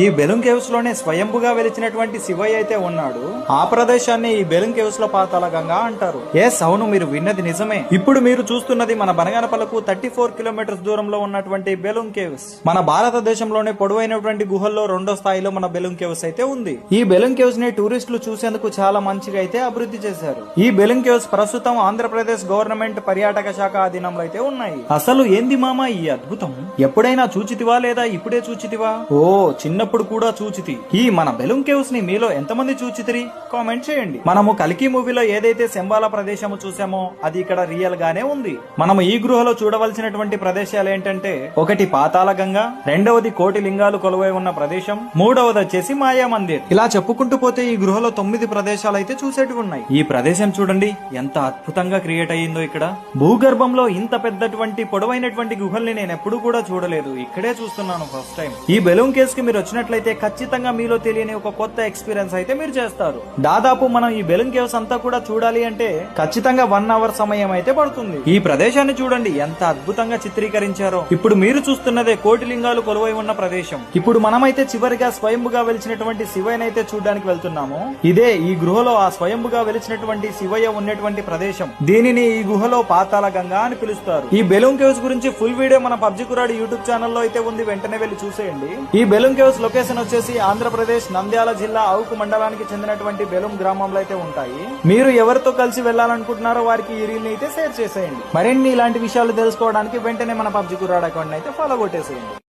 ఈ balloon caves లోనే స్వయంభుగా వెలిచినటువంటి శివయ్య అయితే ఉన్నాడు. ఆ ప్రదేశాన్ని ఈ బెలూన్ కేవ్స్ లో పాతాళ గంగా అంటారు. ఎస్, అవును, మీరు విన్నది నిజమే. ఇప్పుడు మీరు చూస్తున్నది మన బనగానపల్లకు 34 కిలోమీటర్స్ దూరంలో ఉన్నటువంటి బెలూన్ కేవ్స్. మన భారతదేశంలోనే పొడవైనటువంటి గుహల్లో 2వ స్థాయిలో మన బెలూన్ కేవ్స్ అయితే ఉంది. ఈ బెలూన్ కేవ్స్ ని టూరిస్టులు చూసేందుకు చాలా మంచిగా అయితే అభివృద్ధి చేశారు. ఈ బెలూన్ కేవ్స్ ప్రస్తుతం ఆంధ్రప్రదేశ్ గవర్నమెంట్ పర్యాటక శాఖ అధీనంలో అయితే ఉన్నాయి. అసలు ఏంది మామ ఈ అద్భుతం? ఎప్పుడైనా చూచితివా లేదా ఇప్పుడే చూచితివా? ఓ, చిన్నప్పుడు కూడా చూచితి. ఈ మన బెలూన్ కేవ్స్ ని మీలో ఎంతమంది చూచితిరి? కామెంట్ చేయండి. మనము కల్కి మూవీలో ఏదైతే శంబాల ప్రదేశము చూసామో అది ఇక్కడ రియల్ గానే ఉంది. మనము ఈ గృహలో చూడవలసినటువంటి ప్రదేశాలు ఏంటంటే, ఒకటి పాతాళ గంగా, రెండవది కోటి లింగాలు కొలువై ఉన్న ప్రదేశం, మూడవది వచ్చేసి మాయా మందిర్. ఇలా చెప్పుకుంటూ పోతే ఈ గృహలో 9 ప్రదేశాలు అయితే చూసేటివి ఉన్నాయి. ఈ ప్రదేశం చూడండి ఎంత అద్భుతంగా క్రియేట్ అయ్యిందో. ఇక్కడ భూగర్భంలో ఇంత పెద్దటువంటి పొడవైనటువంటి గుహల్ని నేను ఎప్పుడు కూడా చూడలేదు. ఇక్కడే చూస్తున్నాను ఫస్ట్ టైం. ఈ బెలూన్ కేవ్స్ కి మీరు వచ్చినట్లయితే ఖచ్చితంగా మీలో తెలియని ఒక కొత్త ఎక్స్పీరియన్స్ అయితే మీరు చేస్తారు. దాదాపు మనం ఈ బెలూన్ కేవ్స్ అంతా కూడా చూడాలి అంటే ఖచ్చితంగా 1 అవర్ సమయం అయితే పడుతుంది. ఈ ప్రదేశాన్ని చూడండి ఎంత అద్భుతంగా చిత్రీకరించారో. ఇప్పుడు మీరు చూస్తున్నదే కోటి లింగాలు కొలువై ఉన్న ప్రదేశం. ఇప్పుడు మనమైతే చివరిగా స్వయంభుగా వెలిచినటువంటి శివయ్యని అయితే చూడడానికి వెళ్తున్నాము. ఇదే ఈ గృహలో ఆ స్వయంభుగా వెలిచినటువంటి శివయ్య ఉన్నటువంటి ప్రదేశం. దీనిని ఈ గుహలో పాతాళ గంగా అని పిలుస్తారు. ఈ బెలూన్ కేవ్స్ గురించి ఫుల్ వీడియో మన పబ్జి కురాడు యూట్యూబ్ ఛానల్లో అయితే ఉంది, వెంటనే వెళ్లి చూసేయండి. ఈ బెలూన్ కేవ్స్ లొకేషన్ వచ్చేసి ఆంధ్రప్రదేశ్ నంద్యాల జిల్లా అవుకు మండలానికి చెందినటువంటి బెలూం గ్రామంలో అయితే ఉంటాయి. మీరు ఎవరితో కలిసి వెళ్లాలనుకుంటున్నారో వారికి ఈ రీల్ ని అయితే షేర్ చేసేయండి. మరిన్ని ఇలాంటి విషయాలు తెలుసుకోవడానికి వెంటనే మన పబ్జి కురాడు అకౌంట్ అయితే ఫాలో కొట్టేసేయండి.